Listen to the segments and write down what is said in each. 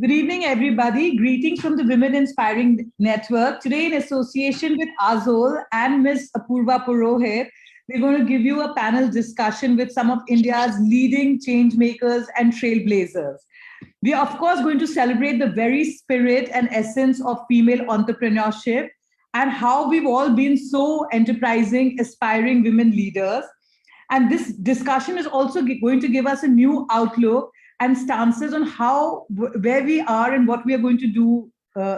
Good evening, everybody. Greetings from the Women Inspiring Network. Today, in association with Azol and Ms. Apurva Purohit, we're going to give you a panel discussion with some of India's leading change makers and trailblazers. We are, of course, going to celebrate the very spirit and essence of female entrepreneurship and how we've all been so enterprising, aspiring women leaders. And this discussion is also going to give us a new outlook and stances on where we are and what we are going to do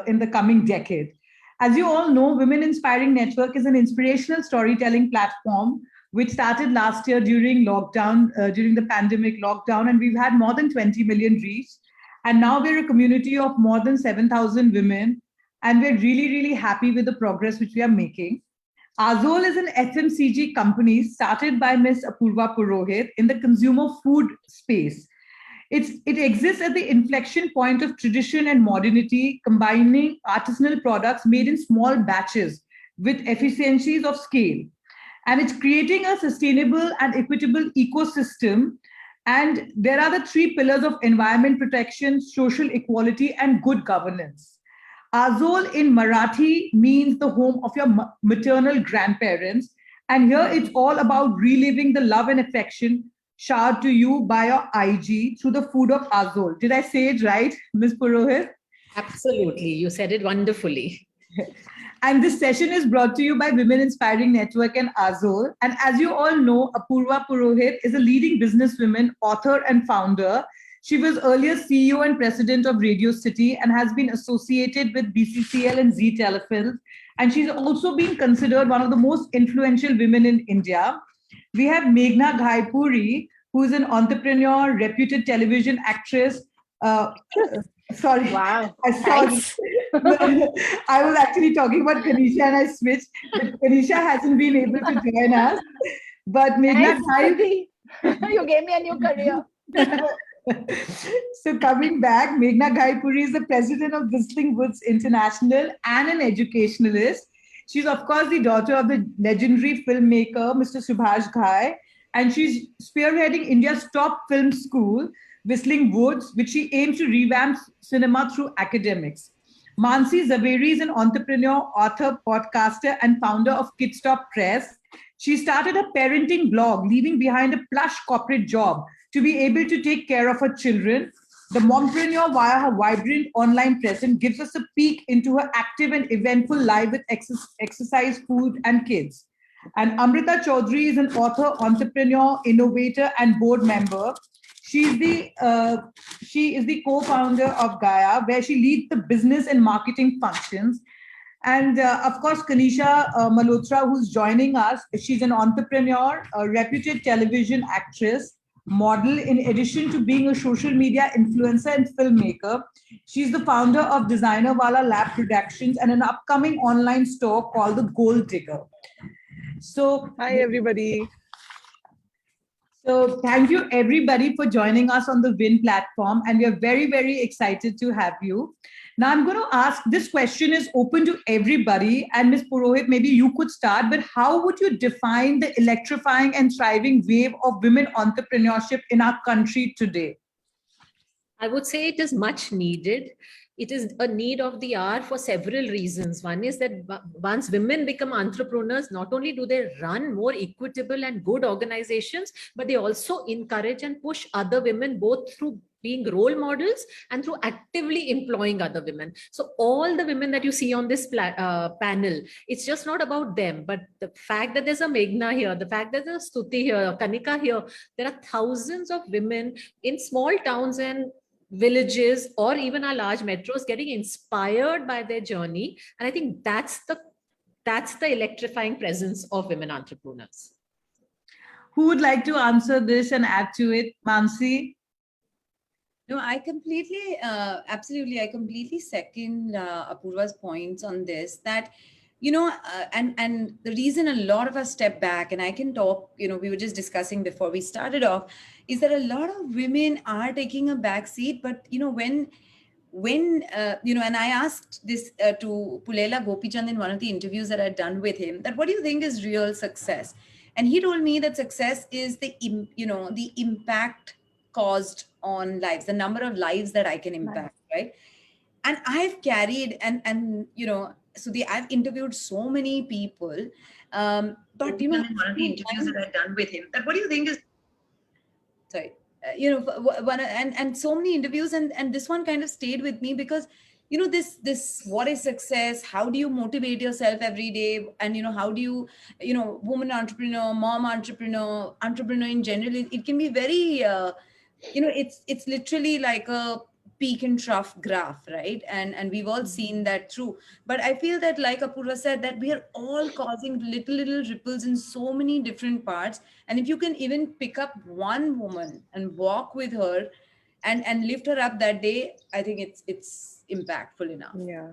in the coming decade. As you all know, Women Inspiring Network is an inspirational storytelling platform which started last year during lockdown, during the pandemic lockdown, and we've had more than 20 million reach. And now we're a community of more than 7,000 women, and we're really, really happy with the progress which we are making. Azol is an FMCG company started by Ms. Apurva Purohit in the consumer food space. It exists at the inflection point of tradition and modernity, combining artisanal products made in small batches with efficiencies of scale. And it's creating a sustainable and equitable ecosystem. And there are the three pillars of environment protection, social equality, and good governance. Azol in Marathi means the home of your maternal grandparents. And here it's all about reliving the love and affection showered to you by your IG through the food of Azol. Did I say it right, Ms. Purohit? Absolutely. You said it wonderfully. And this session is brought to you by Women Inspiring Network and Azol. And as you all know, Apurva Purohit is a leading businesswoman, author, and founder. She was earlier CEO and president of Radio City and has been associated with BCCL and Zee Telefilms. And she's also been considered one of the most influential women in India. We have Meghna Ghaipuri, who is an entrepreneur, reputed television actress. Sorry. Wow. Sorry. I was actually talking about Kanisha and I switched. But Kanisha hasn't been able to join us. But Meghna Ghaipuri. You gave me a new career. So coming back, Meghna Ghaipuri is the president of Whistling Woods International and an educationalist. She's, of course, the daughter of the legendary filmmaker, Mr. Subhash Ghai, and she's spearheading India's top film school, Whistling Woods, which she aims to revamp cinema through academics. Mansi Zaveri is an entrepreneur, author, podcaster, and founder of Kidstop Press. She started a parenting blog, leaving behind a plush corporate job to be able to take care of her children. The mompreneur, via her vibrant online presence, gives us a peek into her active and eventful life with exercise, food, and kids. And Amrita Chaudhary is an author, entrepreneur, innovator, and board member. She is the co-founder of Gaia, where she leads the business and marketing functions. And of course, Kanisha Malhotra, who's joining us, she's an entrepreneur, a reputed television actress, model, in addition to being a social media influencer and filmmaker. She's the founder of Designer Wala Lab Productions and an upcoming online store called The Gold Digger. So, hi, everybody. So thank you everybody for joining us on the WIN platform, and we are very, very excited to have you. Now I'm going to ask, this question is open to everybody, and Ms. Purohit, maybe you could start, but how would you define the electrifying and thriving wave of women entrepreneurship in our country today? I would say it is much needed. It is a need of the hour for several reasons. One is that once women become entrepreneurs, not only do they run more equitable and good organizations, but they also encourage and push other women, both through being role models and through actively employing other women. So all the women that you see on this panel, it's just not about them, but the fact that there's a Meghna here, the fact that there's a Stuti here, Kanika here, there are thousands of women in small towns and villages or even our large metros getting inspired by their journey. And I think that's the electrifying presence of women entrepreneurs. Who would like to answer this and add to it? Mansi? No, I completely, absolutely, I completely second Apurva's points on this, that, you know, and the reason a lot of us step back, and I can talk, you know, we were just discussing before we started off, is that a lot of women are taking a back seat. But, you know, when you know, and I asked this to Pulela Gopichand in one of the interviews that I'd done with him, that what do you think is real success? And he told me that success is the impact caused on lives, the number of lives that I can impact, right? And I've carried and Sudhi, I've interviewed so many people, but In one of the interviews that I've done with him, that what do you think is sorry, one and so many interviews, and this one kind of stayed with me because this what is success, how do you motivate yourself every day, and how do you woman entrepreneur, mom entrepreneur in general, it can be very it's literally like a peak and trough graph, right? And we've all seen that through. But I feel that, like Apurva said, that we are all causing little ripples in so many different parts. And if you can even pick up one woman and walk with her and lift her up that day, I think it's impactful enough. Yeah.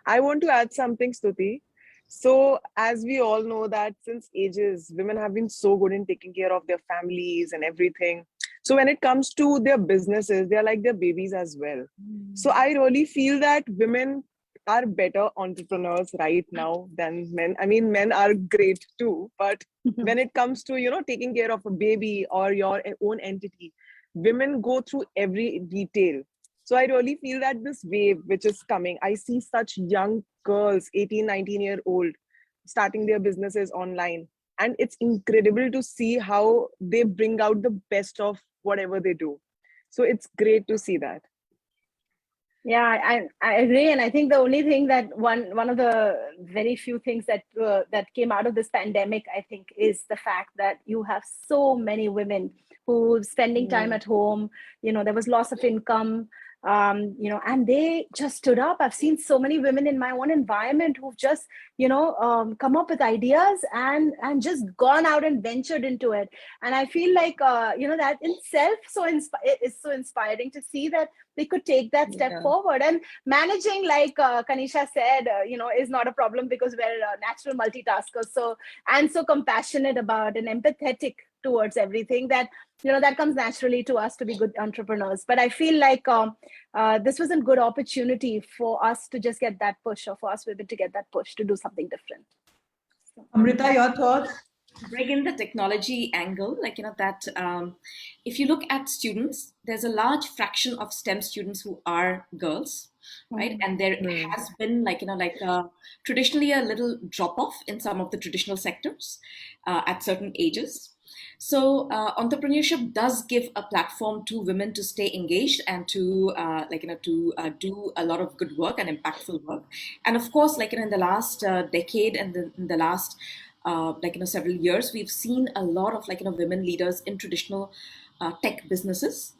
I want to add something, Stuti. So, as we all know that since ages, women have been so good in taking care of their families and everything. So when it comes to their businesses, they're like their babies as well. So I really feel that women are better entrepreneurs right now than men. I mean, men are great too, but when it comes to, taking care of a baby or your own entity, women go through every detail. So I really feel that this wave which is coming, I see such young girls, 18, 19-year-old, starting their businesses online. And it's incredible to see how they bring out the best of whatever they do. So it's great to see that. Yeah, I agree, and I think the only thing that one of the very few things that came out of this pandemic, I think, is the fact that you have so many women who spending time at home. There was loss of income, and they just stood up. I've seen so many women in my own environment who've just come up with ideas and just gone out and ventured into it. And I feel like that in itself is so inspiring to see that they could take that step forward. And managing, like Kanisha said, is not a problem because we're natural multitaskers. So compassionate about and empathetic towards everything that that comes naturally to us to be good entrepreneurs. But I feel like this was a good opportunity for us to just get that push, or for us women to get that push to do something different. Amrita, your thoughts? bring in the technology angle, that if you look at students, there's a large fraction of STEM students who are girls, right? And there has been traditionally a little drop off in some of the traditional sectors at certain ages. So entrepreneurship does give a platform to women to stay engaged and to do a lot of good work and impactful work. And of course, in the last decade and in the last several years, we've seen a lot of women leaders in traditional tech businesses.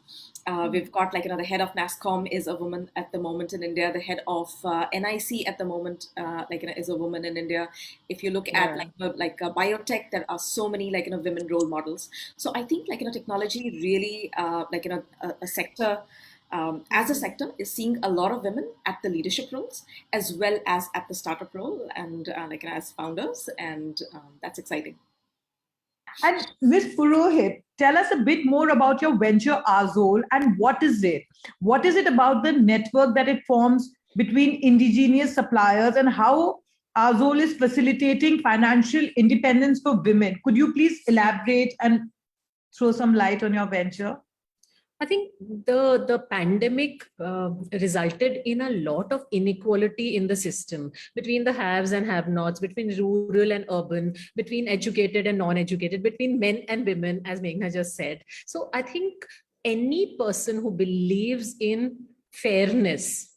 We've got the head of NASSCOM is a woman at the moment in India. The head of NIC at the moment is a woman in India. If you look at biotech, there are so many women role models. So I think technology really a sector as a sector is seeing a lot of women at the leadership roles as well as at the startup role and as founders, and that's exciting. And Ms. Purohit, tell us a bit more about your venture Azol and what is it? What is it about the network that it forms between indigenous suppliers and how Azol is facilitating financial independence for women? Could you please elaborate and throw some light on your venture? I think the pandemic resulted in a lot of inequality in the system between the haves and have-nots, between rural and urban, between educated and non-educated, between men and women, as Meghna just said. So I think any person who believes in fairness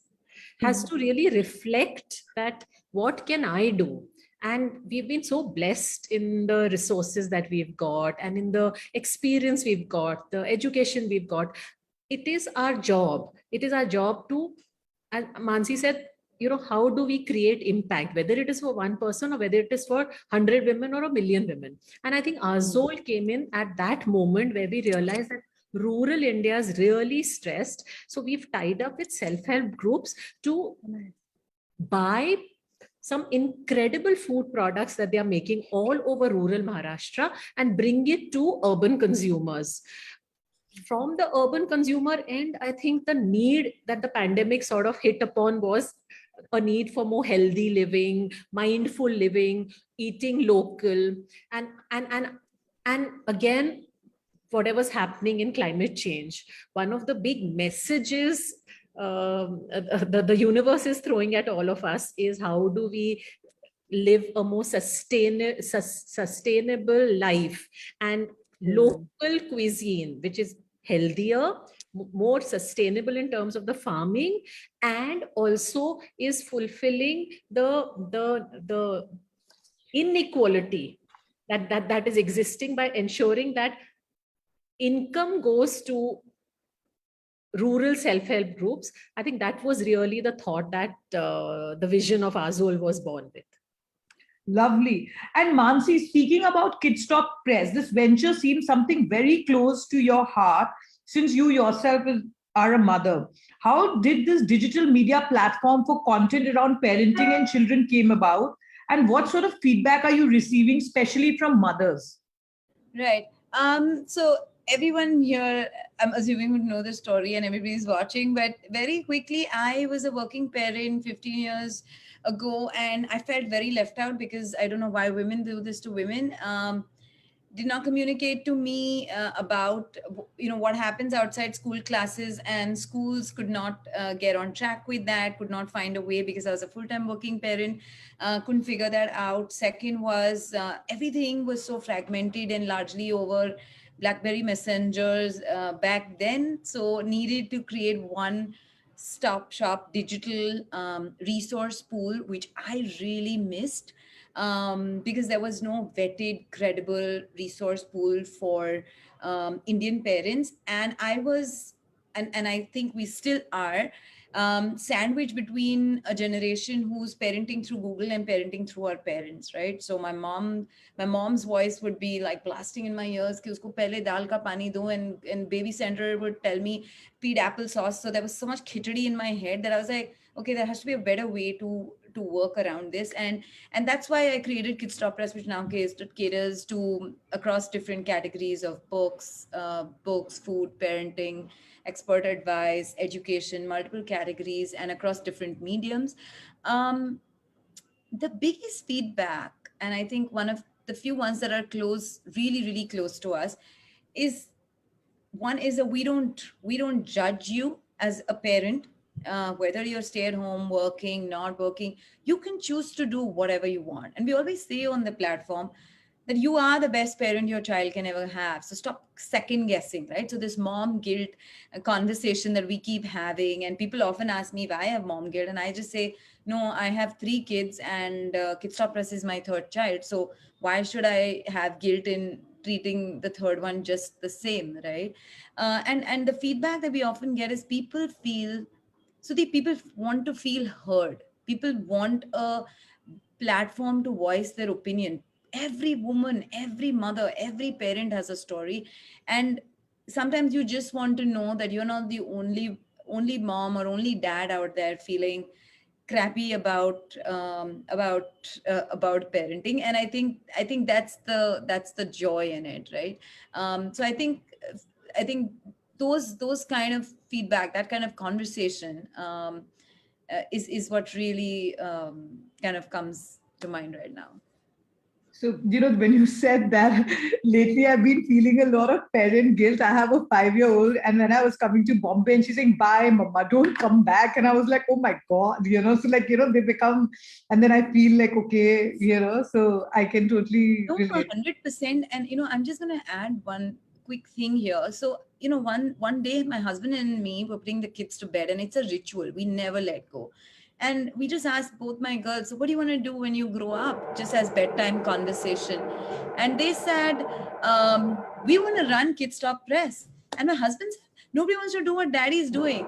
has to really reflect that, what can I do? And we've been so blessed in the resources that we've got and in the experience we've got, the education we've got. It is our job. It is our job to, as Mansi said, how do we create impact, whether it is for one person or whether it is for 100 women or 1 million women. And I think Azol came in at that moment where we realized that rural India is really stressed. So we've tied up with self-help groups to buy some incredible food products that they are making all over rural Maharashtra and bring it to urban consumers. From the urban consumer end, I think the need that the pandemic sort of hit upon was a need for more healthy living, mindful living, eating local, and again, whatever's happening in climate change. One of the big messages the universe is throwing at all of us is how do we live a more sustainable life, and local cuisine, which is healthier, more sustainable in terms of the farming, and also is fulfilling the inequality that is existing by ensuring that income goes to rural self-help groups. I think that was really the thought that the vision of Azol was born with. Lovely. And Mansi, speaking about Kidstop Press, this venture seems something very close to your heart since you yourself are a mother. How did this digital media platform for content around parenting and children came about? And what sort of feedback are you receiving, especially from mothers? Right. So everyone here, I'm assuming, would know the story, and everybody's watching. But very quickly, I was a working parent 15 years ago, and I felt very left out because I don't know why women do this to women. Did not communicate to me about what happens outside school classes, and schools could not get on track with that, could not find a way because I was a full-time working parent, couldn't figure that out. Second was everything was so fragmented and largely over BlackBerry messengers back then, so needed to create one stop shop digital resource pool, which I really missed, because there was no vetted, credible resource pool for Indian parents. And I was, and I think we still are, sandwiched between a generation who's parenting through Google and parenting through our parents, right? So my mom's voice would be like blasting in my ears, ki usko pehle dal ka pani do, and baby center would tell me feed applesauce. So there was so much khichdi in my head that I was like, okay, there has to be a better way to work around this. And that's why I created Kidstop Press, which now caters to across different categories of books, food, parenting, expert advice, education, multiple categories, and across different mediums. The biggest feedback, and I think one of the few ones that are close, really, really close to us, is one is that we don't judge you as a parent, whether you're stay at home, working, not working. You can choose to do whatever you want, and we always say on the platform that you are the best parent your child can ever have. So stop second guessing, right? So this mom guilt conversation that we keep having, and people often ask me if I have mom guilt, and I just say, no, I have 3 kids, and Kidstop Press is my 3rd child. So why should I have guilt in treating the 3rd one just the same, right? And the feedback that we often get is people want to feel heard. People want a platform to voice their opinion. Every woman, every mother, every parent has a story, and sometimes you just want to know that you're not the only mom or only dad out there feeling crappy about parenting. And I think that's the joy in it, right? So I think those kind of feedback, that kind of conversation, is what really kind of comes to mind right now. So, when you said that, lately I've been feeling a lot of parent guilt. I have a 5-year-old, and when I was coming to Bombay and she's saying, bye, mama, don't come back. And I was like, oh my God, so like, they become, and then I feel like, okay, so I can totally No, relate. 100%. And, I'm just going to add one quick thing here. So, one day my husband and me were putting the kids to bed, and it's a ritual. We never let go. And we just asked both my girls, so what do you want to do when you grow up? Just as bedtime conversation. And they said, we want to run Kidstop Press. And my husband said, nobody wants to do what daddy's doing.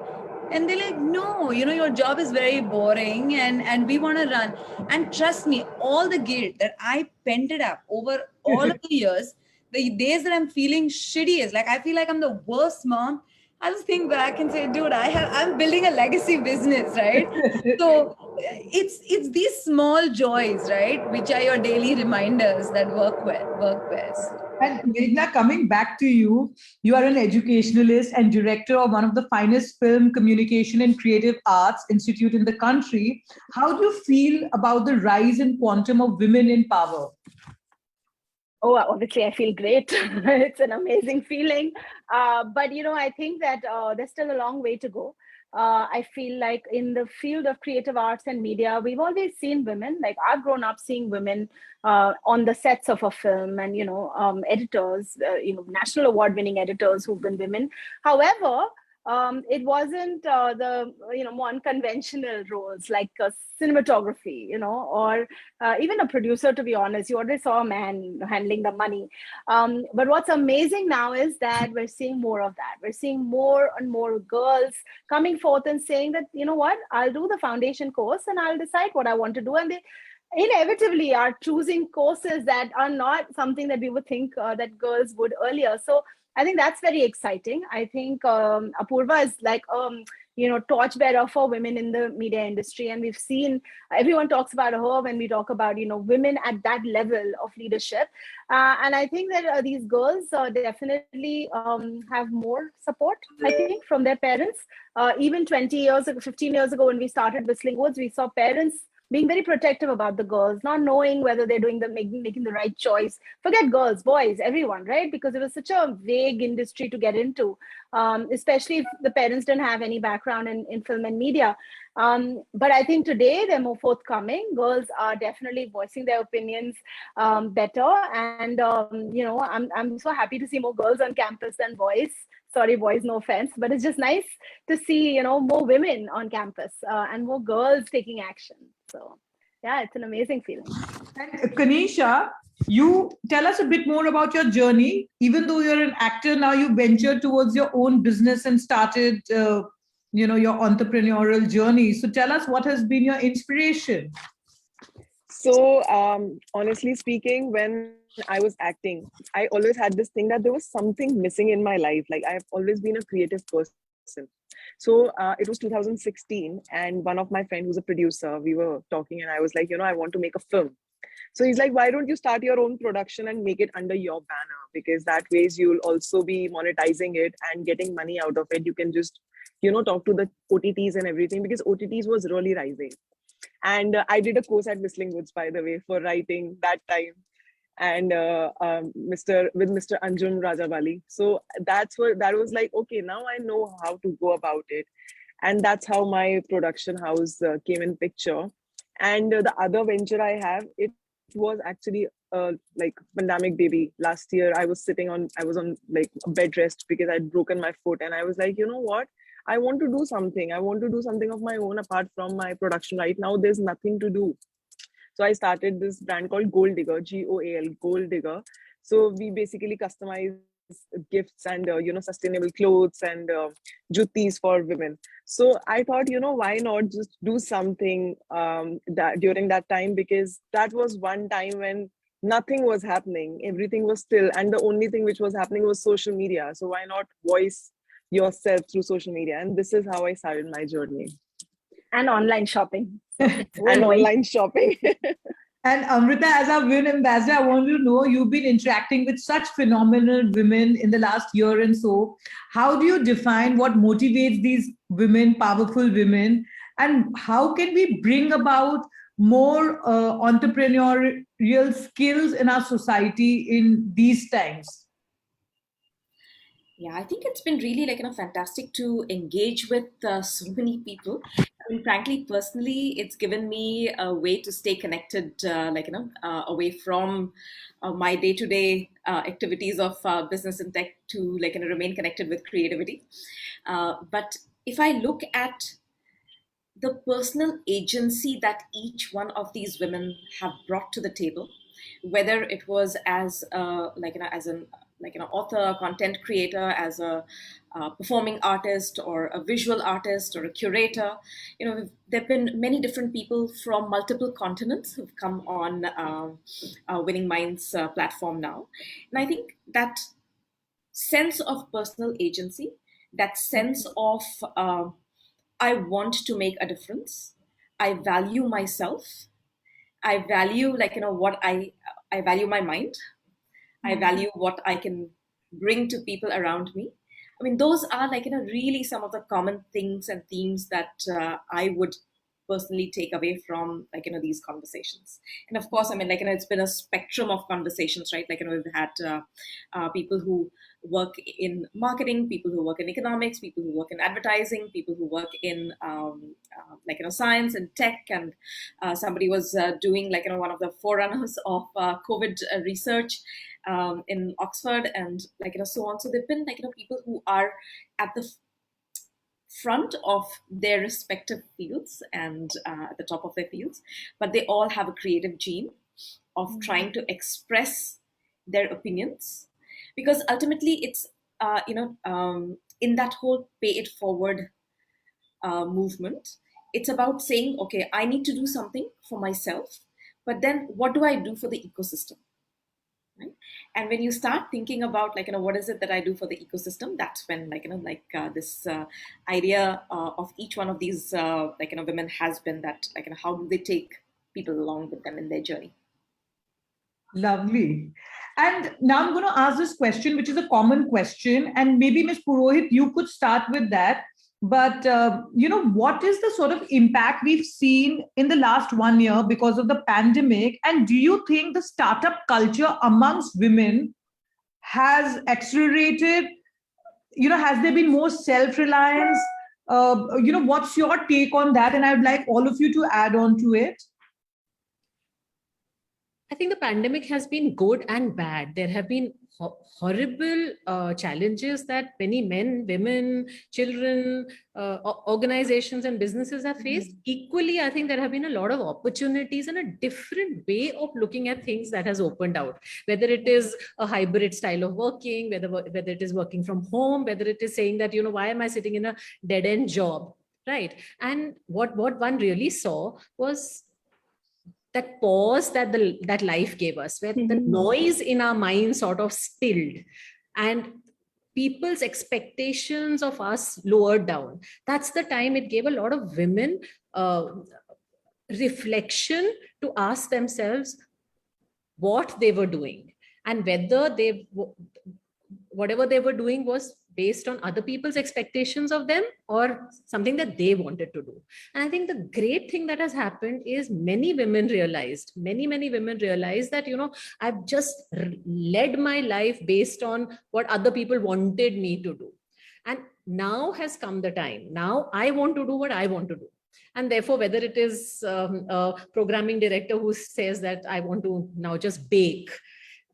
And they're like, no, your job is very boring, and we want to run. And trust me, all the guilt that I pented up over all of the years, the days that I'm feeling shitty is like, I feel like I'm the worst mom. I just think back and say, dude, I'm building a legacy business, right? So it's these small joys, right, which are your daily reminders that work best. And Meghna, coming back to you, you are an educationalist and director of one of the finest film, communication, and creative arts institute in the country. How do you feel about the rise in quantum of women in power? Oh, obviously, I feel great. It's an amazing feeling. But, I think that there's still a long way to go. I feel like in the field of creative arts and media, we've always seen women. Like I've grown up seeing women on the sets of a film, and editors, national award-winning editors who've been women. However, it wasn't the more unconventional roles like cinematography, or even a producer. To be honest, you already saw a man handling the money. But what's amazing now is that we're seeing more of that. We're seeing more and more girls coming forth and saying that, you know what, I'll do the foundation course and I'll decide what I want to do. And they inevitably are choosing courses that are not something that we would think that girls would earlier. So I think that's very exciting. I think Apurva is like torchbearer for women in the media industry, and we've seen everyone talks about her when we talk about women at that level of leadership, and I think that these girls definitely have more support, I think, from their parents. Even 20 years ago, 15 years ago, when we started Whistling Woods, we saw parents being very protective about the girls, not knowing whether they're doing making the right choice. Forget girls, boys, everyone, right? Because it was such a vague industry to get into, especially if the parents didn't have any background in film and media. But I think today they're more forthcoming. Girls are definitely voicing their opinions better, and I'm so happy to see more girls on campus than boys. Sorry, boys, no offense, but it's just nice to see more women on campus and more girls taking action. So yeah, it's an amazing feeling. And Kanisha, you tell us a bit more about your journey. Even though you're an actor now, you ventured towards your own business and started your entrepreneurial journey. So tell us, what has been your inspiration? So honestly speaking, when I was acting, I always had this thing that there was something missing in my life. Like I've always been a creative person. So it was 2016, and one of my friends who's a producer, we were talking, and I was like, I want to make a film. So he's like, why don't you start your own production and make it under your banner? Because that ways you'll also be monetizing it and getting money out of it. You can just, talk to the OTTs and everything, because OTTs was really rising. And I did a course at Whistling Woods, by the way, for writing that time, and Mr. Anjum Rajabali. So that was like, okay, now I know how to go about it, and that's how my production house came in picture. And the other venture I have, it was actually like pandemic baby. Last year, I was on like a bed rest because I'd broken my foot, and I was like, you know what? I want to do something. I want to do something of my own apart from my production. Right now, there's nothing to do. So I started this brand called Gold Digger, GOAL, Gold Digger. So we basically customize gifts and sustainable clothes and juttis for women. So I thought, why not just do something that during that time, because that was one time when nothing was happening, everything was still, and the only thing which was happening was social media. So why not voice yourself through social media? And this is how I started my journey. And online shopping. And online shopping. And Amrita, as our women ambassador, I want you to know you've been interacting with such phenomenal women in the last year and so. How do you define what motivates these women, powerful women, and how can we bring about more entrepreneurial skills in our society in these times? Yeah, I think it's been really fantastic to engage with so many people. I mean, frankly, personally, it's given me a way to stay connected, away from my day-to-day activities of business and tech to remain connected with creativity. But if I look at the personal agency that each one of these women have brought to the table, whether it was as as an author, a content creator, as a performing artist, or a visual artist, or a curator. There have been many different people from multiple continents who've come on Winning Minds platform now. And I think that sense of personal agency, that sense of I want to make a difference, I value myself, I value what I value my mind, I value what I can bring to people around me. I mean, those are really some of the common things and themes that I would personally take away from these conversations. And of course, I mean, it's been a spectrum of conversations, right? We've had people who work in marketing, people who work in economics, people who work in advertising, people who work in science and tech, and somebody was doing one of the forerunners of COVID research in Oxford, and so on. So there've been people who are at the front of their respective fields and at the top of their fields, but they all have a creative gene of trying to express their opinions, because ultimately it's in that whole pay it forward movement, it's about saying, okay, I need to do something for myself, but then what do I do for the ecosystem? Right? And when you start thinking about what is it that I do for the ecosystem, that's when this idea of each one of these women has been that how do they take people along with them in their journey. Lovely. And now I'm going to ask this question, which is a common question, and maybe Ms. Purohit, you could start with that. But, what is the sort of impact we've seen in the last 1 year because of the pandemic? And do you think the startup culture amongst women has accelerated? Has there been more self-reliance? What's your take on that? And I'd like all of you to add on to it. I think the pandemic has been good and bad. There have been horrible challenges that many men, women, children, organizations and businesses have faced. Equally, I think there have been a lot of opportunities and a different way of looking at things that has opened out, whether it is a hybrid style of working, whether it is working from home, whether it is saying that, why am I sitting in a dead-end job, right? And what one really saw was that pause that life gave us, where the noise in our mind sort of stilled and people's expectations of us lowered down. That's the time it gave a lot of women reflection to ask themselves what they were doing and whether whatever they were doing was based on other people's expectations of them or something that they wanted to do. And I think the great thing that has happened is many women realized that, I've just led my life based on what other people wanted me to do. And now has come the time. Now I want to do what I want to do. And therefore, whether it is a programming director who says that I want to now just bake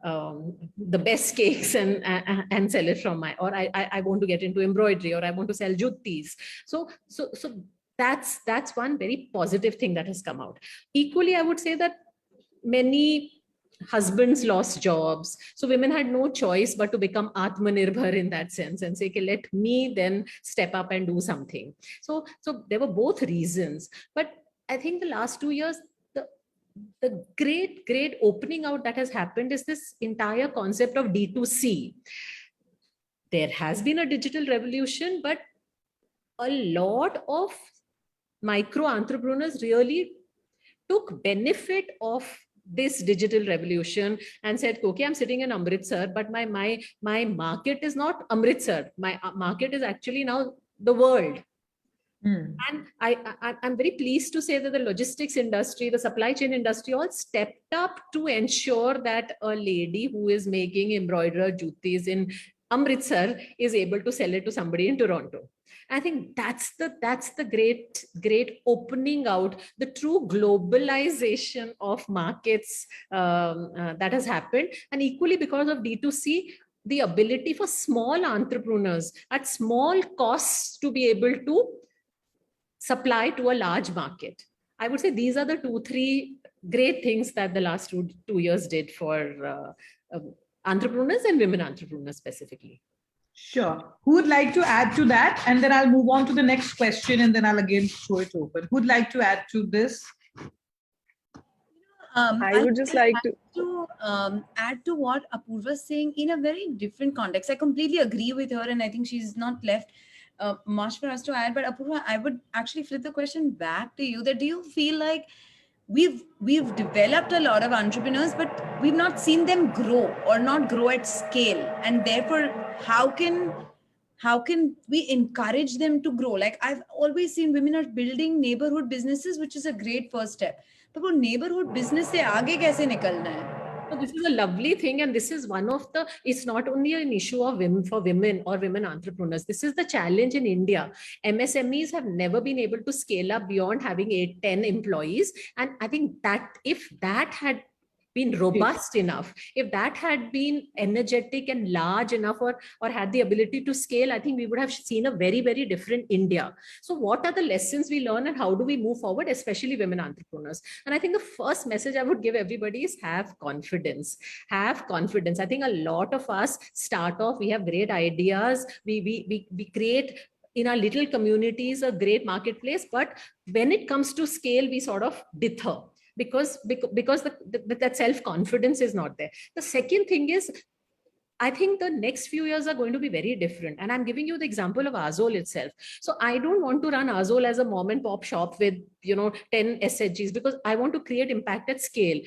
the best cakes and sell it from or I want to get into embroidery, or I want to sell juttis. So that's one very positive thing that has come out. Equally, I would say that many husbands lost jobs. So women had no choice but to become Atmanirbhar in that sense and say, okay, let me then step up and do something. So there were both reasons. But I think the last 2 years, the great opening out that has happened is this entire concept of D2C. There has been a digital revolution, but a lot of micro entrepreneurs really took benefit of this digital revolution and said, okay, I'm sitting in Amritsar, but my market is not Amritsar. My market is actually now the world. And I'm very pleased to say that the logistics industry, the supply chain industry all stepped up to ensure that a lady who is making embroidered juttis in Amritsar is able to sell it to somebody in Toronto. I think that's the great opening out, the true globalization of markets that has happened. And equally because of D2C, the ability for small entrepreneurs at small costs to be able to supply to a large market. I would say these are the 2-3 great things that the last two years did for entrepreneurs and women entrepreneurs specifically. Sure. Who would like to add to that? And then I'll move on to the next question and then I'll again throw it open. Who'd like to add to this? I would just like to add to what Apurva is saying in a very different context. I completely agree with her, and I think she's not left much for us to add. But Apurva, I would actually flip the question back to you. That do you feel like we've developed a lot of entrepreneurs, but we've not seen them grow or not grow at scale, and therefore how can how can we encourage them to grow? Like I've always seen women are building neighborhood businesses, which is a great first step. But वो neighborhood business से आगे कैसे निकलना है? So this is a lovely thing, and this is one of the, it's not only an issue of women, for women or women entrepreneurs. This is the challenge in India. MSMEs have never been able to scale up beyond having 8, 10 employees. And I think that if that had been robust enough, if that had been energetic and large enough, or had the ability to scale, I think we would have seen a very, very different India. So what are the lessons we learn and how do we move forward, especially women entrepreneurs? And I think the first message I would give everybody is have confidence. Have confidence. I think a lot of us start off, we have great ideas, we create in our little communities a great marketplace, but when it comes to scale, we sort of deter because that self-confidence is not there. The second thing is, I think the next few years are going to be very different. And I'm giving you the example of Azol itself. So I don't want to run Azol as a mom and pop shop with, 10 SHGs, because I want to create impact at scale.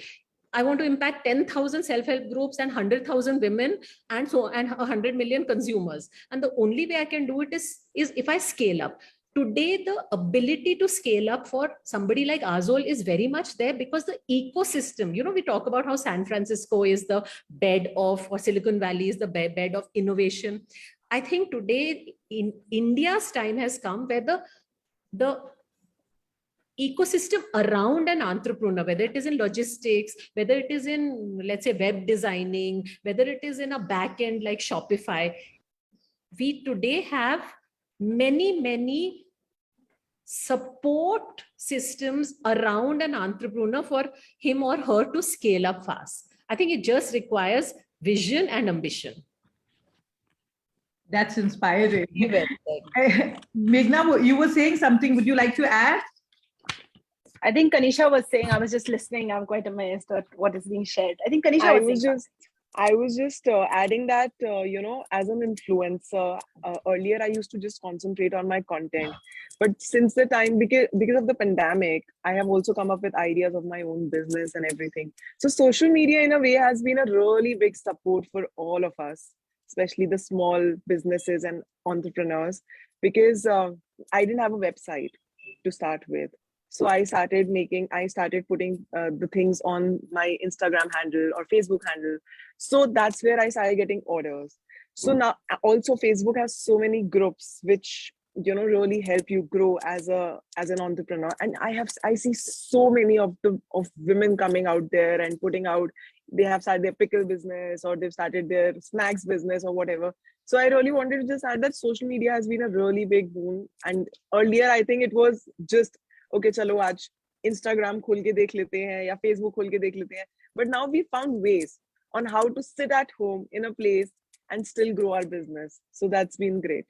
I want to impact 10,000 self-help groups and 100,000 women and 100 million consumers. And the only way I can do it is if I scale up. Today, the ability to scale up for somebody like Azol is very much there because the ecosystem, we talk about how San Francisco is the bed of, or Silicon Valley is the bed of innovation. I think today in India's time has come where the ecosystem around an entrepreneur, whether it is in logistics, whether it is in, let's say, web designing, whether it is in a back end like Shopify, we today have many support systems around an entrepreneur for him or her to scale up fast. I think it just requires vision and ambition. That's inspiring. Meghna, you were saying something. Would you like to add? I think Kanisha was saying, I was just listening. I'm quite amazed at what is being shared. I think Kanisha I was just adding that, as an influencer, earlier I used to just concentrate on my content. But since the time, because of the pandemic, I have also come up with ideas of my own business and everything. So social media in a way has been a really big support for all of us, especially the small businesses and entrepreneurs, because I didn't have a website to start with. So I started putting the things on my Instagram handle or Facebook handle. So that's where I started getting orders. So now also Facebook has so many groups which really help you grow as an entrepreneur. And I see so many of women coming out there and putting out, they have started their pickle business or they've started their snacks business or whatever. So I really wanted to just add that social media has been a really big boon. And earlier I think it was just, okay, chalo aaj Instagram khol ke dekh lete hain ya Facebook khol ke dekh lete hain. But now we found ways on how to sit at home in a place and still grow our business. So that's been great.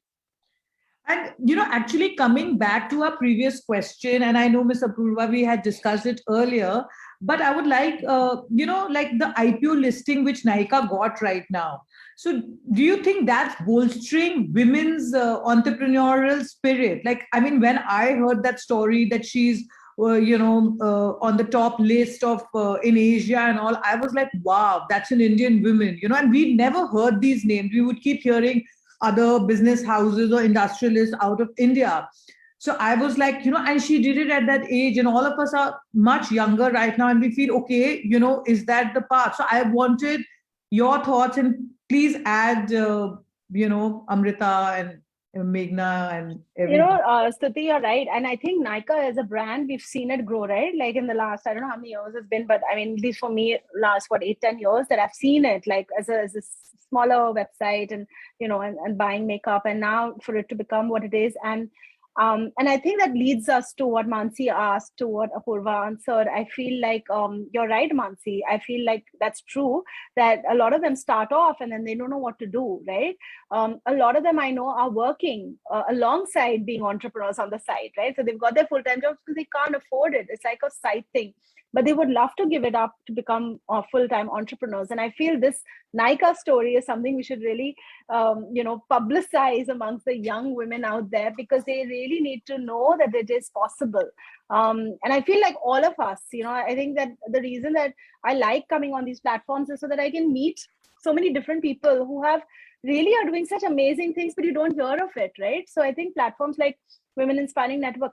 And, actually coming back to our previous question, and I know Ms. Apurva, we had discussed it earlier, but I would like, like the IPO listing which Nykaa got right now. So do you think that's bolstering women's entrepreneurial spirit? Like, I mean, when I heard that story that she's, on the top list of in Asia and all, I was like, wow, that's an Indian woman, and we never heard these names. We would keep hearing other business houses or industrialists out of India. So I was like, and she did it at that age, and all of us are much younger right now, and we feel, okay, is that the path? So I wanted your thoughts, and please add, Amrita and Meghna and everyone. Stuti, you're right. And I think Nykaa as a brand, we've seen it grow, right? Like in the last, I don't know how many years it's been, but I mean, at least for me, last, 8-10 years that I've seen it, like as a smaller website and, and buying makeup, and now for it to become what it is. And I think that leads us to what Mansi asked, to what Apurva answered. I feel like you're right, Mansi. I feel like that's true, that a lot of them start off and then they don't know what to do, right? A lot of them I know are working alongside being entrepreneurs on the side, right? So they've got their full-time jobs because they can't afford it. It's like a side thing. But they would love to give it up to become full-time entrepreneurs. And I feel this Nykaa story is something we should really, publicize amongst the young women out there, because they really need to know that it is possible. And I feel like all of us, I think that the reason that I like coming on these platforms is so that I can meet so many different people who have really are doing such amazing things, but you don't hear of it, right? So I think platforms like Women Inspiring Network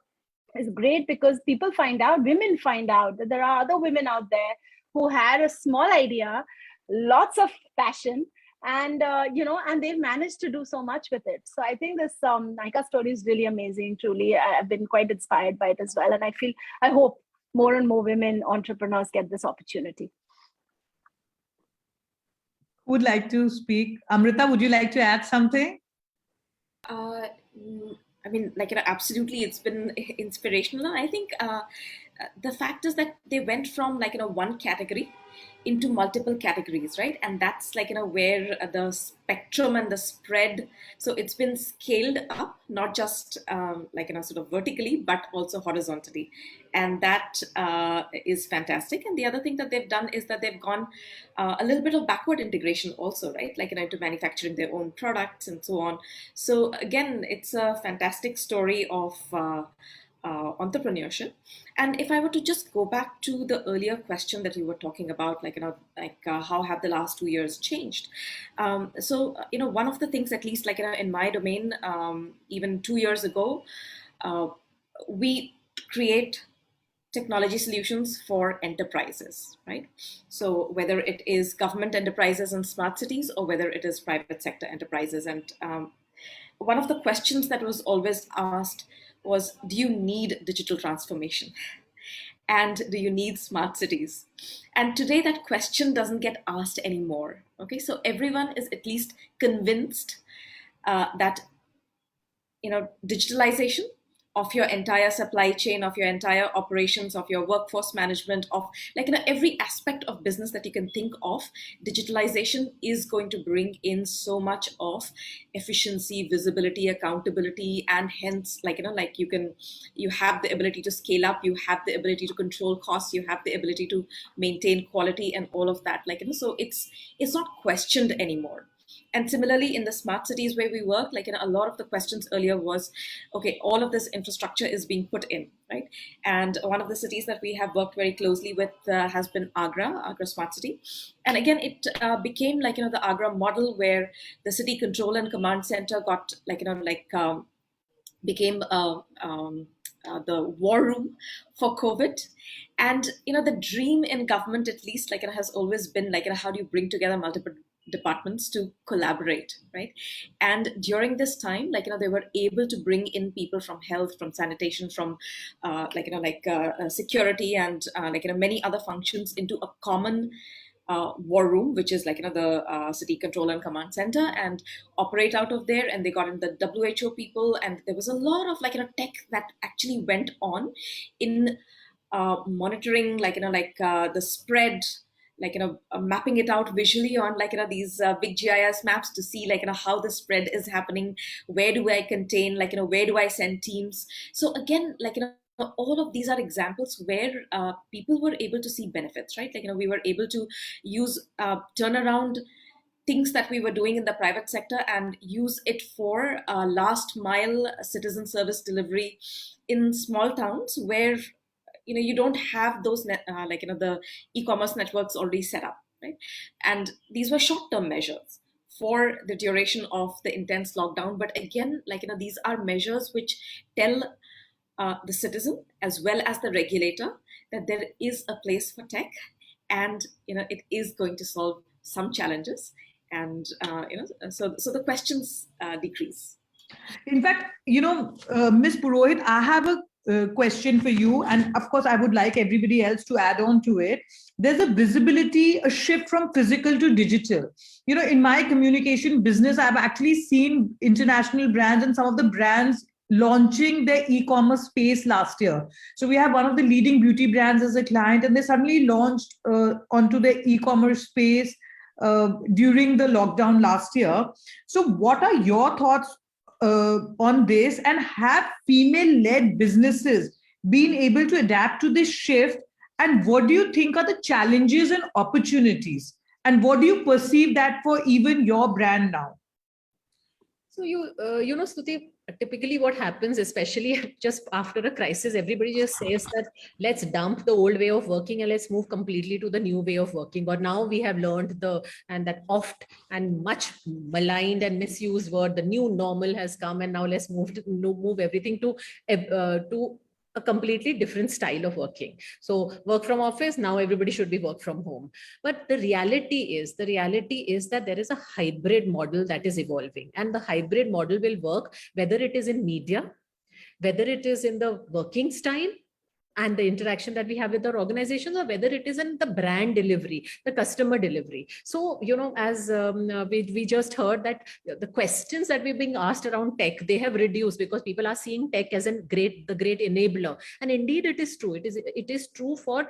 is great because people find out, women find out that there are other women out there who had a small idea, lots of passion, and and they've managed to do so much with it. So I think this Nykaa story is really amazing. Truly, I've been quite inspired by it as well, and I hope more and more women entrepreneurs get this opportunity. Who would like to speak? Amrita, would you like to add something? I mean, like, absolutely, it's been inspirational. I think the fact is that they went from, like, one category into multiple categories, right? And that's, like, where the spectrum and the spread, so it's been scaled up, not just like, sort of vertically, but also horizontally. And that is fantastic. And the other thing that they've done is that they've gone a little bit of backward integration also, right? Like, into manufacturing their own products and so on. So again, it's a fantastic story of entrepreneurship. And if I were to just go back to the earlier question that you were talking about, like, how have the last 2 years changed? So, one of the things, at least, like, in my domain, even 2 years ago, we create technology solutions for enterprises, right? So whether it is government enterprises and smart cities, or whether it is private sector enterprises. And one of the questions that was always asked was, do you need digital transformation? And do you need smart cities? And today that question doesn't get asked anymore. Okay, so everyone is at least convinced that digitalization of your entire supply chain, of your entire operations, of your workforce management, of, like, every aspect of business that you can think of, digitalization is going to bring in so much of efficiency, visibility, accountability, and hence, like, you have the ability to scale up, you have the ability to control costs, you have the ability to maintain quality and all of that. Like, so it's not questioned anymore. And similarly, in the smart cities where we work, like, a lot of the questions earlier was, okay, all of this infrastructure is being put in, right? And one of the cities that we have worked very closely with has been Agra Smart City. And again, it became, like, the Agra model, where the city control and command center got, like, became the war room for COVID. And, the dream in government, at least, like, has always been, like, how do you bring together multiple departments to collaborate, right? And during this time, like, they were able to bring in people from health, from sanitation, from security, and many other functions into a common war room, which is, like, the city control and command center, and operate out of there. And they got in the WHO people, and there was a lot of, like, tech that actually went on in monitoring, like, the spread, like, mapping it out visually on, like, these big GIS maps to see, like, how the spread is happening, where do I contain, like, where do I send teams. So again, like, all of these are examples where people were able to see benefits, right? Like, we were able to use turnaround things that we were doing in the private sector and use it for last mile citizen service delivery in small towns where you don't have those the e-commerce networks already set up, right? And these were short-term measures for the duration of the intense lockdown. But again, like, these are measures which tell the citizen as well as the regulator that there is a place for tech, and it is going to solve some challenges, and so the questions decrease. In fact, Ms. Purohit, I have a question for you, and of course I would like everybody else to add on to it. There's a visibility, a shift from physical to digital. In my communication business, I've actually seen international brands and some of the brands launching their e-commerce space last year. So we have one of the leading beauty brands as a client, and they suddenly launched onto the e-commerce space during the lockdown last year. So what are your thoughts on this, and have female-led businesses been able to adapt to this shift? And what do you think are the challenges and opportunities? And what do you perceive that for even your brand now? So Stuti, typically what happens, especially just after a crisis, everybody just says that let's dump the old way of working and let's move completely to the new way of working. Or now we have learned and that oft and much maligned and misused word, the new normal has come, and now let's move everything to a completely different style of working. So work from office, now everybody should be work from home. But the reality is that there is a hybrid model that is evolving, and the hybrid model will work whether it is in media, whether it is in the working style and the interaction that we have with our organizations, or whether it is in the brand delivery, the customer delivery. So, as we just heard that the questions that we're being asked around tech, they have reduced because people are seeing tech as the great enabler. And indeed it is true. It is true for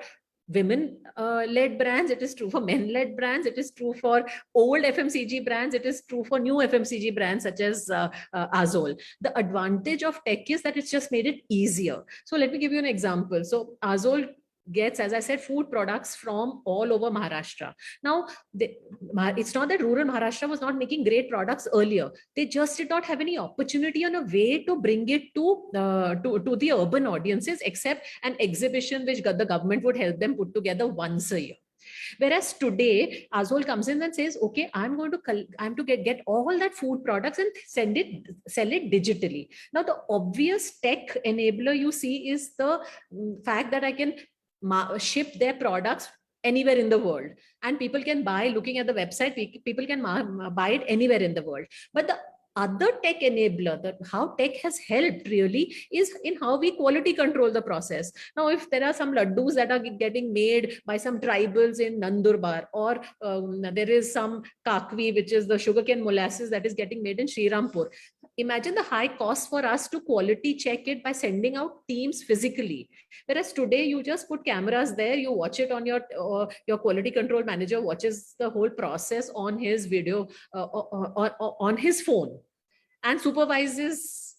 women-led brands, it is true for men-led brands, it is true for old FMCG brands, it is true for new FMCG brands such as Azol. The advantage of tech is that it's just made it easier. So let me give you an example. So Azol gets, as I said, food products from all over Maharashtra. Now, it's not that rural Maharashtra was not making great products earlier. They just did not have any opportunity on a way to bring it to the urban audiences, except an exhibition which the government would help them put together once a year. Whereas today, Azol comes in and says, okay, I'm to get all that food products and sell it digitally. Now, the obvious tech enabler you see is the fact that I can ship their products anywhere in the world, and people can buy, looking at the website, people can buy it anywhere in the world. But the other tech enabler, how tech has helped really, is in how we quality control the process. Now, if there are some laddus that are getting made by some tribals in Nandurbar, or there is some kakvi, which is the sugarcane molasses that is getting made in Srirampur, imagine the high cost for us to quality check it by sending out teams physically. Whereas today, you just put cameras there, you watch it on your quality control manager watches the whole process on his video, on his phone, and supervises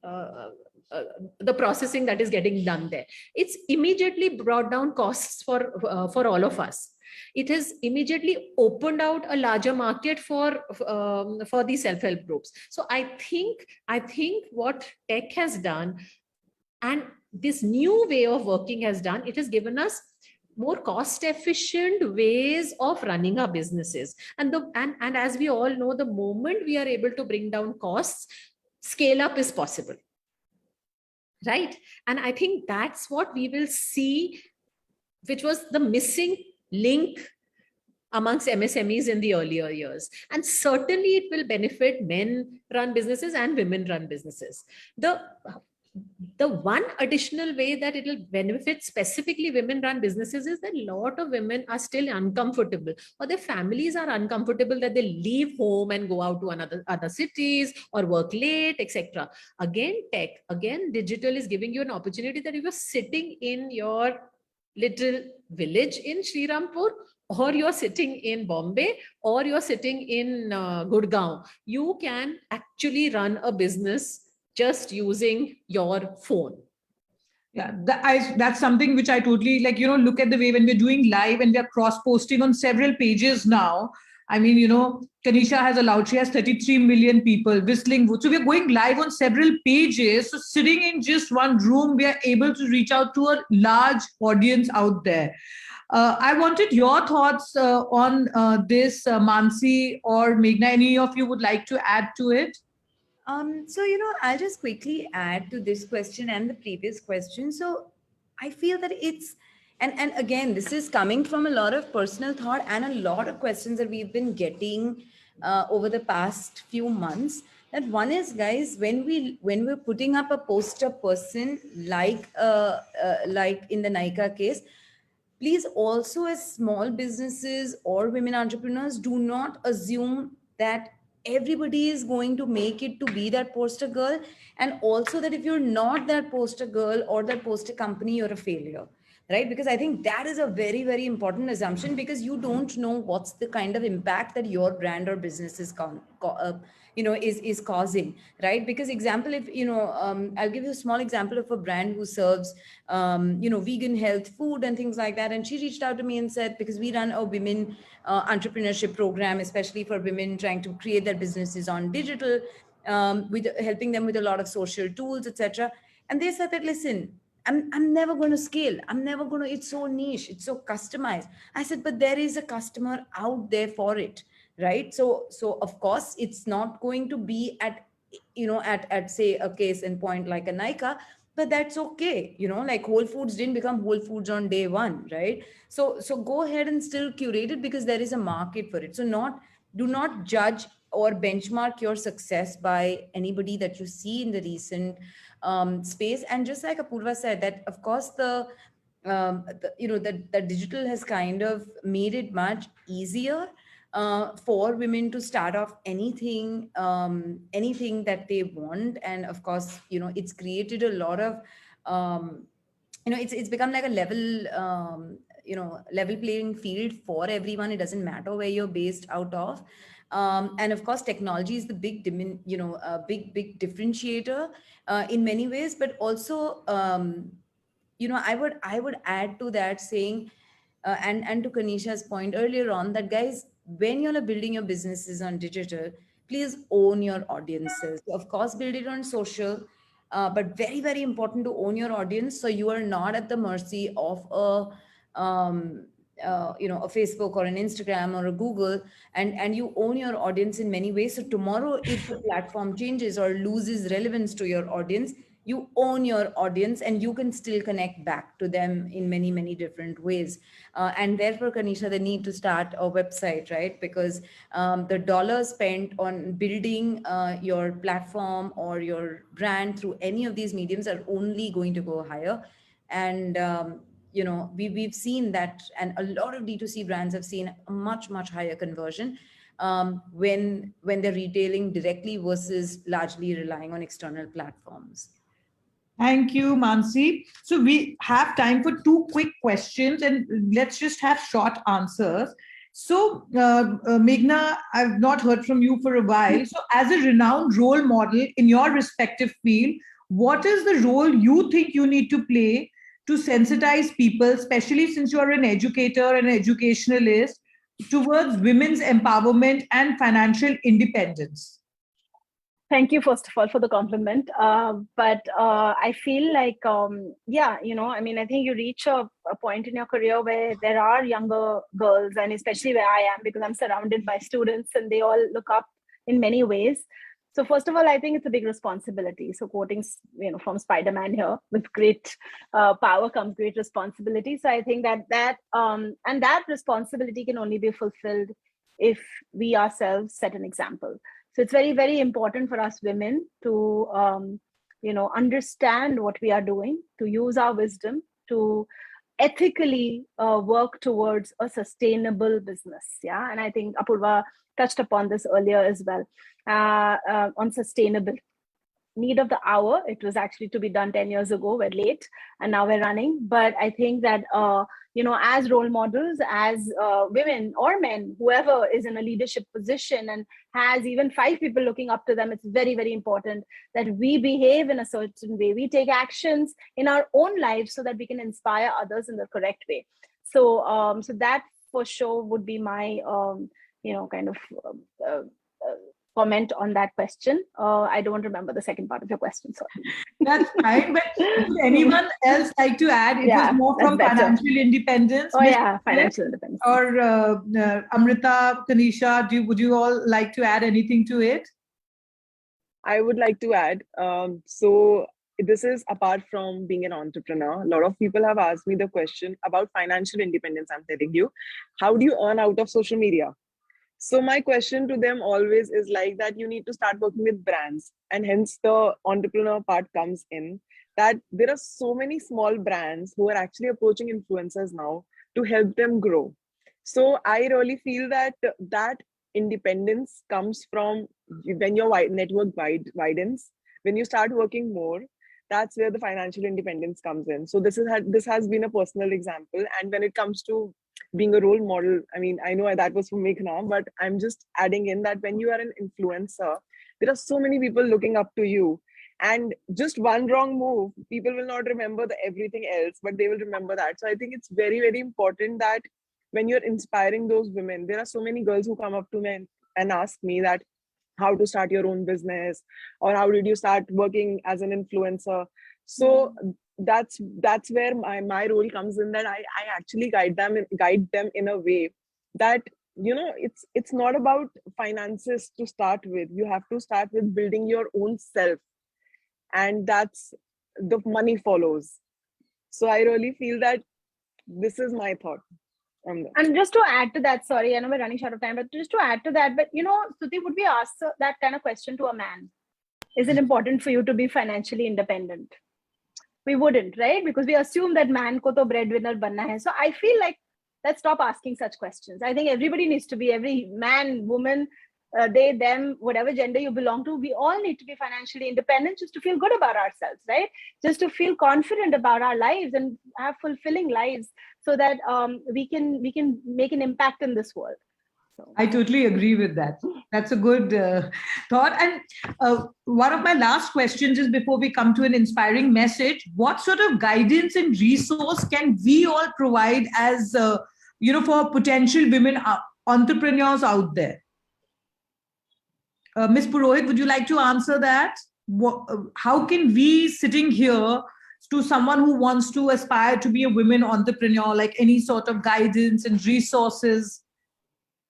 the processing that is getting done there. It's immediately brought down costs for all of us. It has immediately opened out a larger market for the self-help groups. So I think what tech has done, and this new way of working has done, it has given us more cost-efficient ways of running our businesses. And as we all know, the moment we are able to bring down costs, scale up is possible, right? And I think that's what we will see, which was the missing link amongst MSMEs in the earlier years. And certainly it will benefit men-run businesses and women-run businesses. The one additional way that it will benefit specifically women-run businesses is that a lot of women are still uncomfortable, or their families are uncomfortable that they leave home and go out to other cities or work late, etc. Again, digital is giving you an opportunity that if you're sitting in your little village in Srirampur, or you're sitting in Bombay, or you're sitting in Gurgaon, you can actually run a business just using your phone. Yeah, that's something which I totally like, look at the way when we're doing live and we're cross-posting on several pages now. I mean, Kanisha has allowed, she has 33 million people, Whistling Wood. So we're going live on several pages. So sitting in just one room, we are able to reach out to a large audience out there. I wanted your thoughts on this, Mansi or Meghna. Any of you would like to add to it? So, I'll just quickly add to this question and the previous question. So I feel that it's, and again, this is coming from a lot of personal thought and a lot of questions that we've been getting over the past few months. That one is, guys, when we're putting up a poster person like in the Nykaa case, please also, as small businesses or women entrepreneurs, do not assume that everybody is going to make it to be that poster girl, and also that if you're not that poster girl or that poster company, you're a failure, right? Because I think that is a very, very important assumption, because you don't know what's the kind of impact that your brand or business is is causing, right? Because example, if I'll give you a small example of a brand who serves vegan health food and things like that, and she reached out to me and said, because we run a women entrepreneurship program, especially for women trying to create their businesses on digital, with helping them with a lot of social tools, etc. And they said that, listen, I'm never going to scale. I'm never going to, it's so niche, it's so customized. I said, but there is a customer out there for it, right? So of course, it's not going to be at, at say a case in point like a Nykaa, but that's okay. Like Whole Foods didn't become Whole Foods on day one, right? So go ahead and still curate it because there is a market for it. So do not judge or benchmark your success by anybody that you see in the recent space. And just like Apurva said, that of course the digital has kind of made it much easier for women to start off anything that they want. And of course, it's created a lot of it's become like a level playing field for everyone. It doesn't matter where you're based out of. And of course, technology is the big differentiator in many ways. But also, I would add to that saying, and to Kanisha's point earlier on, that guys, when you're building your businesses on digital, please own your audiences. Of course, build it on social, but very, very important to own your audience, so you are not at the mercy of a Facebook or an Instagram or a Google, and you own your audience in many ways. So tomorrow, if the platform changes or loses relevance to your audience, you own your audience and you can still connect back to them in many, many different ways. And therefore, Kanisha, the need to start a website, right? Because the dollars spent on building your platform or your brand through any of these mediums are only going to go higher. And we've seen that, and a lot of D2C brands have seen a much, much higher conversion when they're retailing directly versus largely relying on external platforms. Thank you, Mansi. So we have time for two quick questions and let's just have short answers. So, Meghna, I've not heard from you for a while. So, as a renowned role model in your respective field, what is the role you think you need to play to sensitize people, especially since you're an educator and an educationalist, towards women's empowerment and financial independence? Thank you, first of all, for the compliment. But I feel like, I think you reach a point in your career where there are younger girls, and especially where I am, because I'm surrounded by students and they all look up in many ways. So first of all, I think it's a big responsibility. So quoting, from Spider-Man here, with great power comes great responsibility. So I think that responsibility can only be fulfilled if we ourselves set an example. So it's very, very important for us women to, understand what we are doing, to use our wisdom, to ethically work towards a sustainable business. Yeah. And I think Apurva touched upon this earlier as well, on sustainable need of the hour. It was actually to be done 10 years ago. We're late and now we're running. But I think that, as role models, as women or men, whoever is in a leadership position and has even 5 people looking up to them, it's very, very important that we behave in a certain way. We take actions in our own lives so that we can inspire others in the correct way. So, so that for sure would be my, comment on that question. I don't remember the second part of your question, sorry. That's fine. But would anyone else like to add? It was more from financial independence. Financial independence. Or Amrita, Kanisha, would you all like to add anything to it? I would like to add. So this is apart from being an entrepreneur. A lot of people have asked me the question about financial independence. I'm telling you, how do you earn out of social media? So my question to them always is like that you need to start working with brands, and hence the entrepreneur part comes in, that there are so many small brands who are actually approaching influencers now to help them grow. So I really feel that independence comes from when your network widens, when you start working more, that's where the financial independence comes in. So this has been a personal example. And when it comes to being a role model, I mean, I know that was from Meghna, but I'm just adding in that when you are an influencer, there are so many people looking up to you, and just one wrong move, people will not remember everything else, but they will remember that. So I think it's very, very important that when you're inspiring those women, there are so many girls who come up to me and ask me that, how to start your own business, or how did you start working as an influencer. So that's where my role comes in, that I actually guide them in a way that, you know, it's not about finances to start with. You have to start with building your own self, and that's the money follows. So I really feel that this is my thought on that. And just to add to that, sorry, I know we're running short of time, but just to add to that, but you know, Stuti, would we ask that kind of question to a man? Is it important for you to be financially independent? We wouldn't, right? Because we assume that man ko to breadwinner banna hai. So I feel like let's stop asking such questions. I think everybody needs to be, every man, woman, they, them, whatever gender you belong to, we all need to be financially independent just to feel good about ourselves, right? Just to feel confident about our lives and have fulfilling lives, so that we can make an impact in this world. So. I totally agree with that. That's a good thought. And one of my last questions is, before we come to an inspiring message, what sort of guidance and resource can we all provide as, for potential women entrepreneurs out there? Ms. Purohit, would you like to answer that? How can we, sitting here, to someone who wants to aspire to be a women entrepreneur, like any sort of guidance and resources?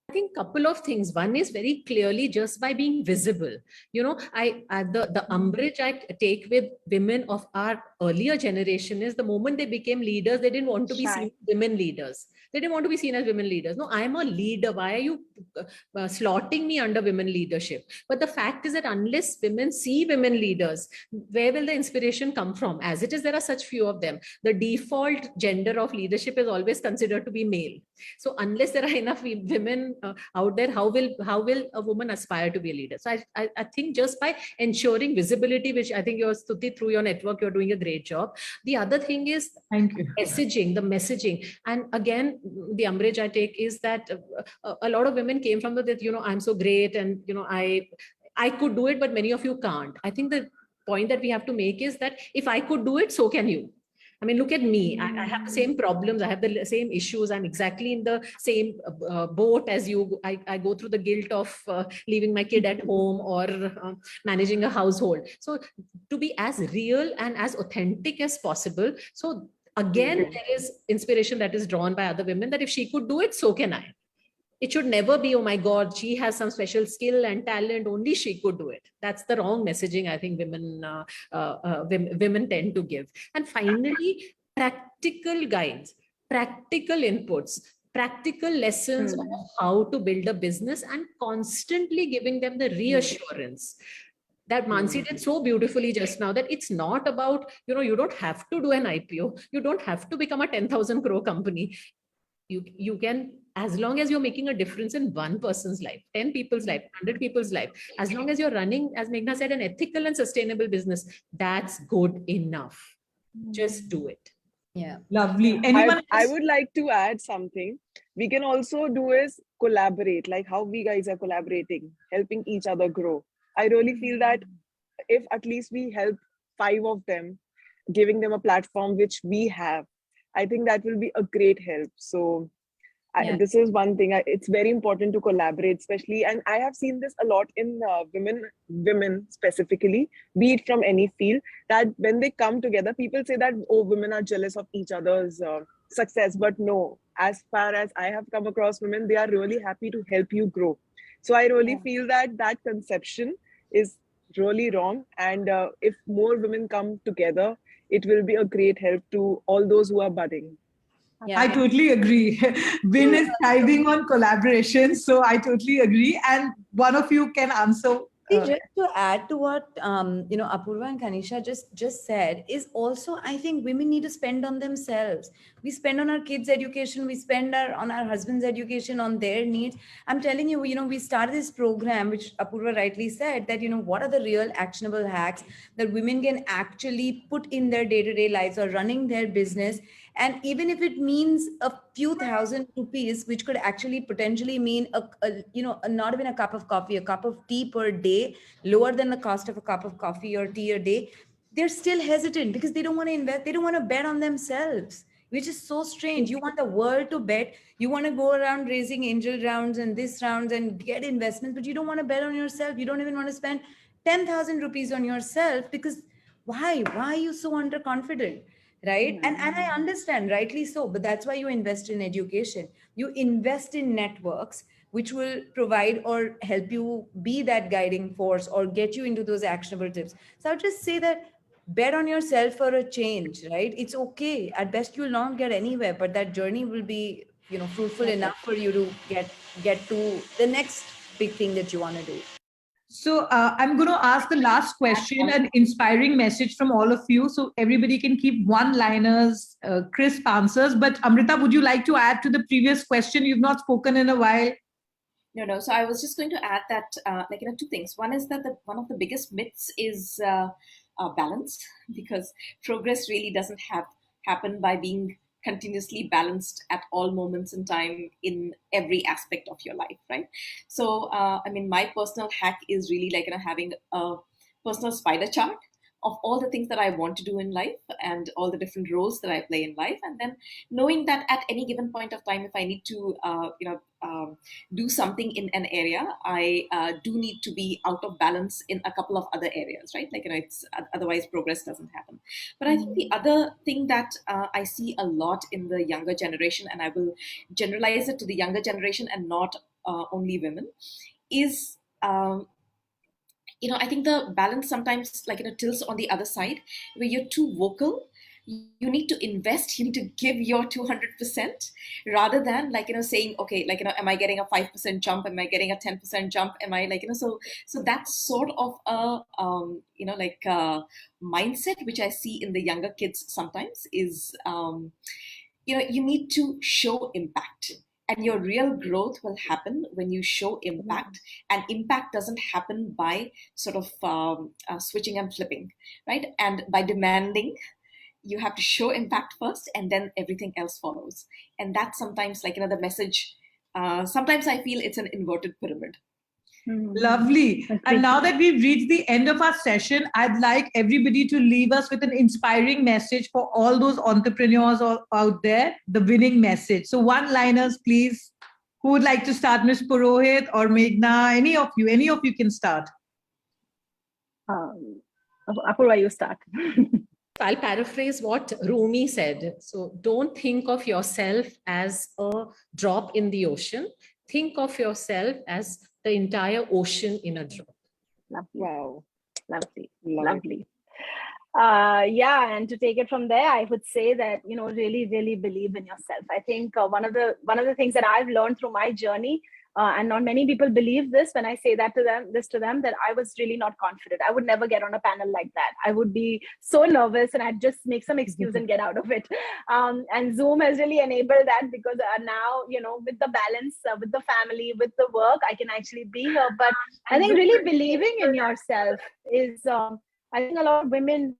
I think couple of things. One is very clearly just by being visible. You know, the umbrage I take with women of our earlier generation is, the moment they became leaders, they didn't want to be seen as women leaders. They didn't want to be seen as women leaders. No, I'm a leader. Why are you slotting me under women leadership? But the fact is that unless women see women leaders, where will the inspiration come from? As it is, there are such few of them. The default gender of leadership is always considered to be male. So unless there are enough women out there, how will a woman aspire to be a leader? So I think just by ensuring visibility, which I think you're, Stuti, through your network, you're doing a great job. The other thing is the messaging. And again, the umbrage I take is that a lot of women came from that, I'm so great, and I could do it, but many of you can't. I think the point that we have to make is that if I could do it, so can you. I mean, look at me. I have the same problems. I have the same issues. I'm exactly in the same boat as you. I go through the guilt of leaving my kid at home or managing a household. So to be as real and as authentic as possible. So again, there is inspiration that is drawn by other women, that if she could do it, so can I. It should never be, oh my God, she has some special skill and talent, only she could do it. That's the wrong messaging I think women tend to give. And finally, practical guides, practical inputs, practical lessons of how to build a business, and constantly giving them the reassurance that Mansi did so beautifully just now, that it's not about, you don't have to do an IPO. You don't have to become a 10,000 crore company. You can, as long as you're making a difference in one person's life, 10 people's life, 100 people's life, as long as you're running, as Meghna said, an ethical and sustainable business, that's good enough. Just do it. Yeah. Lovely. I would like to add something. We can also do is collaborate, like how we guys are collaborating, helping each other grow. I really feel that if at least we help 5 of them, giving them a platform which we have, I think that will be a great help. So this is one thing. It's very important to collaborate, especially, and I have seen this a lot in women specifically, be it from any field, that when they come together, people say that, oh, women are jealous of each other's success. But no, as far as I have come across women, they are really happy to help you grow. So I really feel that that conception is really wrong. And if more women come together, it will be a great help to all those who are budding. Yeah. I totally agree. Win is thriving on collaboration. So I totally agree. And one of you can answer. Just to add to what Apurva and Kanisha just said, is also, I think women need to spend on themselves. We spend on our kids' education, we spend on our husband's education, on their needs. I'm telling you, we started this program, which Apurva rightly said, that what are the real actionable hacks that women can actually put in their day-to-day lives or running their business. And even if it means a few thousand rupees, which could actually potentially mean not even a cup of coffee, a cup of tea per day, lower than the cost of a cup of coffee or tea a day, they're still hesitant because they don't want to invest. They don't want to bet on themselves. which is so strange. You want the world to bet. You want to go around raising angel rounds and this rounds and get investments, but you don't want to bet on yourself. You don't even want to spend 10,000 rupees on yourself, because why? Why are you so underconfident? Right. And I understand, rightly so, but that's why you invest in education. You invest in networks which will provide or help you be that guiding force or get you into those actionable tips. So I'll just say that bet on yourself for a change, right? It's okay. At best, you'll not get anywhere, but that journey will be, fruitful enough for you to get to the next big thing that you want to do. So I'm going to ask the last question, an inspiring message from all of you. So everybody can keep one-liners, crisp answers. But Amrita, would you like to add to the previous question? You've not spoken in a while. No. So I was just going to add that, two things. One is that one of the biggest myths is balance, because progress really doesn't happen by being continuously balanced at all moments in time in every aspect of your life, right? So, my personal hack is really having a personal spider chart of all the things that I want to do in life and all the different roles that I play in life, and then knowing that at any given point of time, if I need to, do something in an area, I do need to be out of balance in a couple of other areas, right? It's otherwise progress doesn't happen. But I think the other thing that I see a lot in the younger generation, and I will generalize it to the younger generation and not only women, is I think the balance sometimes tilts on the other side, where you're too vocal. You need to invest, you need to give your 200%, rather than saying, okay, am I getting a 5% jump, am I getting a 10% jump, am I so that's sort of a mindset which I see in the younger kids sometimes is you need to show impact. And your real growth will happen when you show impact. And impact doesn't happen by sort of switching and flipping, right? And by demanding, you have to show impact first, and then everything else follows. And that's sometimes the message. Sometimes I feel it's an inverted pyramid. Lovely. And now that we've reached the end of our session, I'd like everybody to leave us with an inspiring message for all those entrepreneurs out there, the winning message. So one-liners, please. Who would like to start? Ms. Purohit or Meghna? Any of you can start. Apurva, you start. I'll paraphrase what Rumi said. So don't think of yourself as a drop in the ocean. Think of yourself as the entire ocean in a drop. Lovely. Wow. Lovely. And to take it from there, I would say that, really, really believe in yourself. I think one of the things that I've learned through my journey, and not many people believe this when I say that to them, that I was really not confident. I would never get on a panel like that. I would be so nervous and I'd just make some excuse and get out of it. And Zoom has really enabled that, because now, with the balance, with the family, with the work, I can actually be here. But I think really believing in yourself is, I think a lot of women,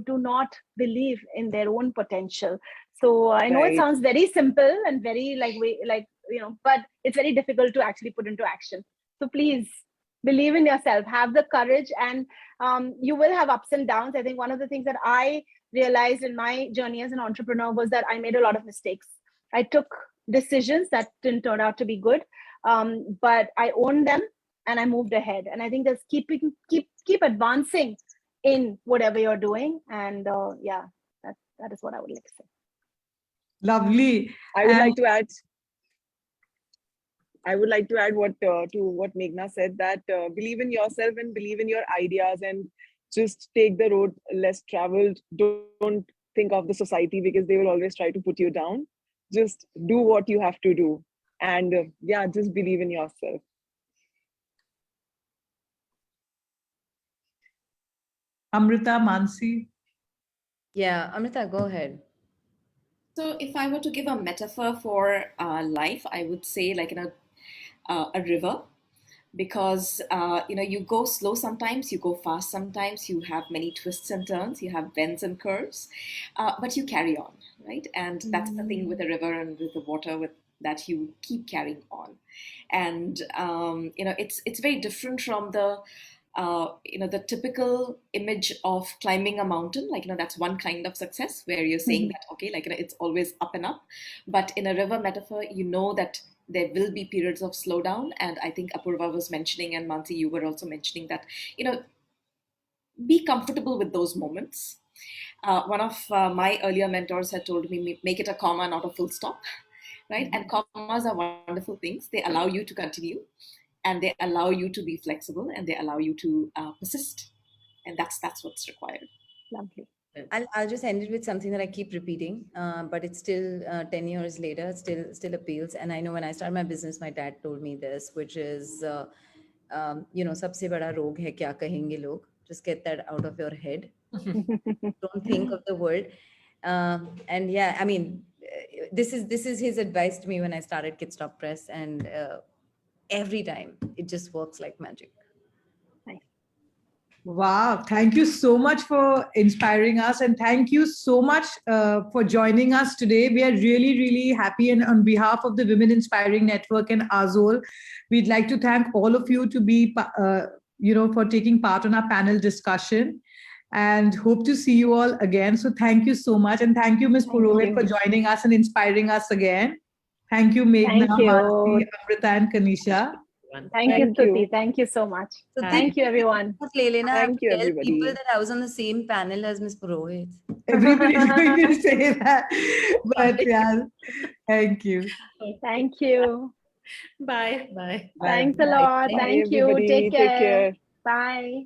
do not believe in their own potential. So I know it sounds very simple and very but it's very difficult to actually put into action. So please believe in yourself, have the courage, and you will have ups and downs. I think one of the things that I realized in my journey as an entrepreneur was that I made a lot of mistakes. I took decisions that didn't turn out to be good, but I owned them and I moved ahead. And I think that's keep advancing in whatever you're doing. And that is what I would like to say. Lovely. I would like to add what to what Meghna said, that believe in yourself and believe in your ideas, and just take the road less traveled. Don't think of the society, because they will always try to put you down. Just do what you have to do, and just believe in yourself. Amrita, Mansi. Yeah, Amrita, go ahead. So if I were to give a metaphor for life, I would say a river, because you go slow sometimes, you go fast sometimes, you have many twists and turns, you have bends and curves, but you carry on, right? And that's the thing with the river and with the water, that you keep carrying on. And it's very different from the the typical image of climbing a mountain, like, that's one kind of success where you're saying that, okay, like, it's always up and up. But in a river metaphor, that there will be periods of slowdown. And I think Apurva was mentioning, and Mansi, you were also mentioning that, be comfortable with those moments. One of my earlier mentors had told me, make it a comma, not a full stop, right? And commas are wonderful things. They allow you to continue, and they allow you to be flexible, and they allow you to persist. And that's what's required. Lovely. I'll just end it with something that I keep repeating, but it's still 10 years later, still appeals. And I know when I started my business, my dad told me this, which is, sabse bada rog hai kya kahenge log. Just get that out of your head. Don't think of the word. And yeah, I mean, this is his advice to me when I started Kid Stop Press, and every time it just works like magic. Wow, thank you so much for inspiring us, and thank you so much for joining us today. We are really, really happy, and on behalf of the Women Inspiring Network and Azol, we'd like to thank all of you to be, for taking part on our panel discussion, and hope to see you all again. So thank you so much, and thank you, Ms. Purohit, for joining us and inspiring us again. Thank you, Meghna, Thank you. Mansi, Amrita, and Kanisha. Thank you, Stuti. Thank you so much. So Thank you, everyone. Thank you, tell everybody. people that I was on the same panel as Ms. Purohit. Everybody's going to say that, but yeah, thank you. Thank you. Bye. Bye. Thanks a lot. Bye, Thank you. everybody. Take Take care. care. Bye.